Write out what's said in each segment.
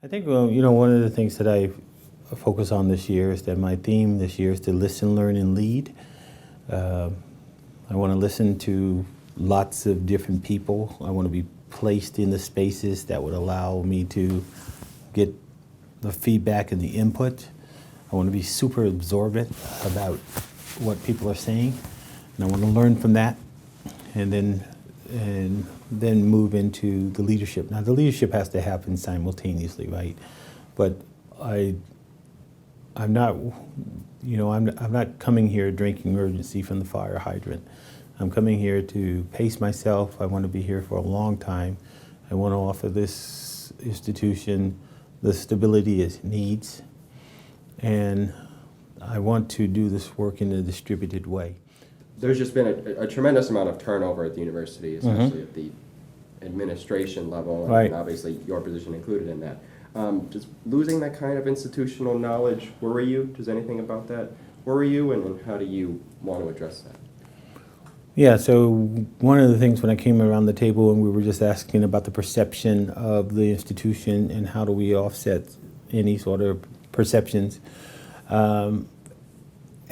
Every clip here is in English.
I think, one of the things that I focus on this year is that my theme this year is to listen, learn, and lead. I want to listen to lots of different people. I want to be placed in the spaces that would allow me to get the feedback and the input. I want to be super absorbent about what people are saying, and I want to learn from that, and then move into the leadership. Now, the leadership has to happen simultaneously, right? But I'm not, I'm not coming here drinking urgency from the fire hydrant. I'm coming here to pace myself. I want to be here for a long time. I want to offer this institution the stability it needs, and I want to do this work in a distributed way. There's just been a tremendous amount of turnover at the university, especially at the administration level, and Right. obviously your position included in that. Does losing that kind of institutional knowledge worry you? Does anything about that worry you, and how do you want to address that? Yeah, so one of the things when I came around the table and we were just asking about the perception of the institution and how do we offset any sort of perceptions,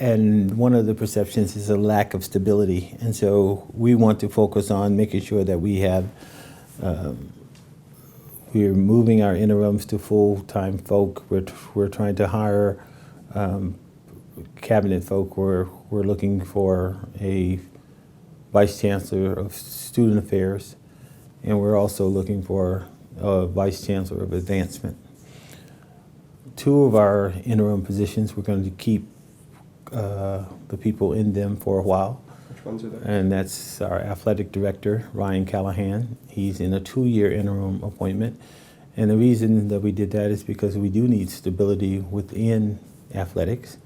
and one of the perceptions is a lack of stability. And so we want to focus on making sure that we have, we're moving our interims to full-time folk. We're trying to hire cabinet folk. We're looking for a vice chancellor of student affairs, and we're also looking for a vice chancellor of advancement. Two of our interim positions, we're going to keep the people in them for a while. Which ones are there? And that's our athletic director, Ryan Callahan. He's in a 2-year interim appointment. And the reason that we did that is because we do need stability within athletics.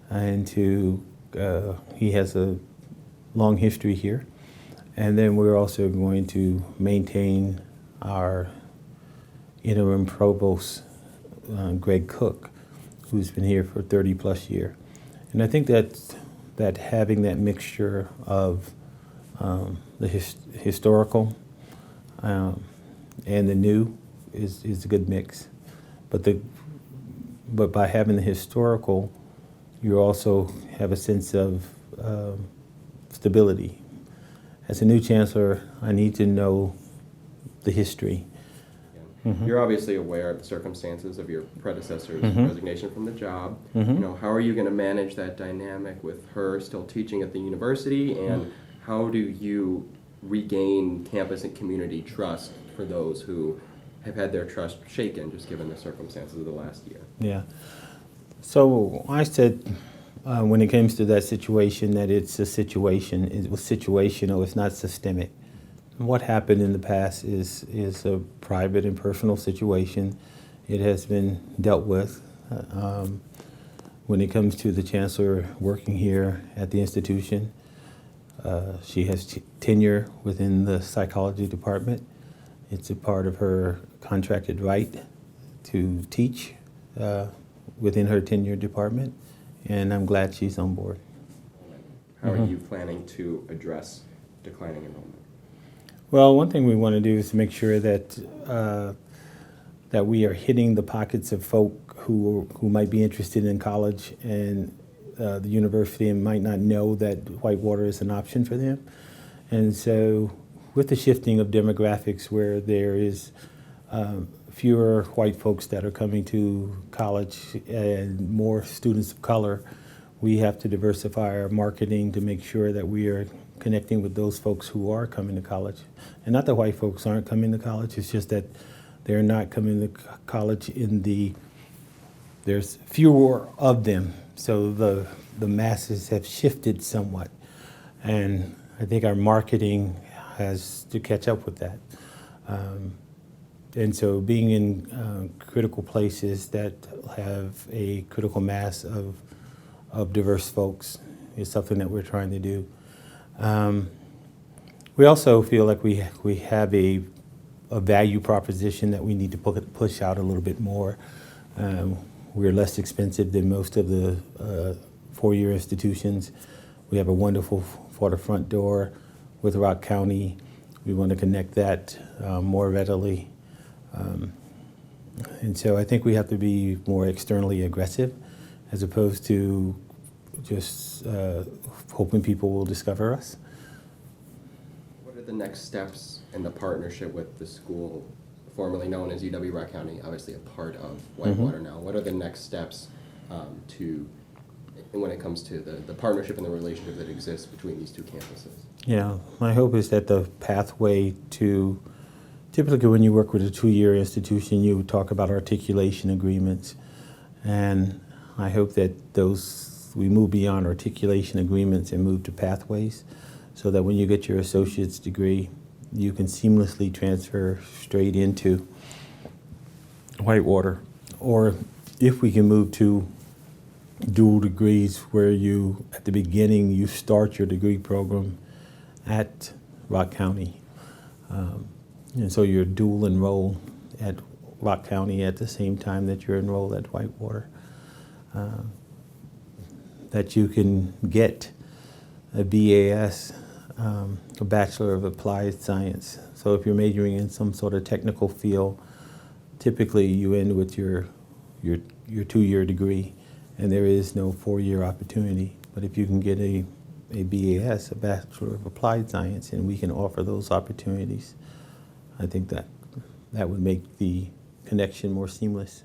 And he has a long history here. And then we're also going to maintain our interim provost, Greg Cook, who's been here for 30 plus years. And I think that having that mixture of the historical and the new is a good mix. But by having the historical, you also have a sense of stability. As a new chancellor, I need to know the history. Mm-hmm. You're obviously aware of the circumstances of your predecessor's resignation from the job. How are you going to manage that dynamic with her still teaching at the university, and how do you regain campus and community trust for those who have had their trust shaken just given the circumstances of the last year? Yeah. So I said when it comes to that situation that it's a situation, it was situational, it's not systemic. What happened in the past is a private and personal situation. It has been dealt with. When it comes to the chancellor working here at the institution, she has tenure within the psychology department. It's a part of her contracted right to teach within her tenure department, and I'm glad she's on board. How are you planning to address declining enrollment? Well, one thing we want to do is to make sure that that we are hitting the pockets of folk who might be interested in college and the university and might not know that Whitewater is an option for them. And so with the shifting of demographics where there is fewer white folks that are coming to college and more students of color, we have to diversify our marketing to make sure that we are connecting with those folks who are coming to college. And not that white folks aren't coming to college, it's just that they're not coming to college there's fewer of them. So the masses have shifted somewhat. And I think our marketing has to catch up with that. And so being in critical places that have a critical mass of diverse folks is something that we're trying to do. We also feel like we have a value proposition that we need to push out a little bit more. We're less expensive than most of the four-year institutions. We have a wonderful waterfront door with Rock County. We want to connect that more readily. And so I think we have to be more externally aggressive as opposed to just hoping people will discover us. What are the next steps in the partnership with the school, formerly known as UW-Rock County, obviously a part of Whitewater now? What are the next steps when it comes to the partnership and the relationship that exists between these two campuses? Yeah, my hope is that the pathway to, typically when you work with a 2-year institution, you talk about articulation agreements. And I hope that we move beyond articulation agreements and move to pathways so that when you get your associate's degree, you can seamlessly transfer straight into Whitewater. Or if we can move to dual degrees where you, at the beginning, you start your degree program at Rock County. And so you're dual enrolled at Rock County at the same time that you're enrolled at Whitewater. That you can get a BAS, a Bachelor of Applied Science. So if you're majoring in some sort of technical field, typically you end with your 2-year degree, and there is no 4-year opportunity. But if you can get a BAS, a Bachelor of Applied Science, and we can offer those opportunities, I think that would make the connection more seamless.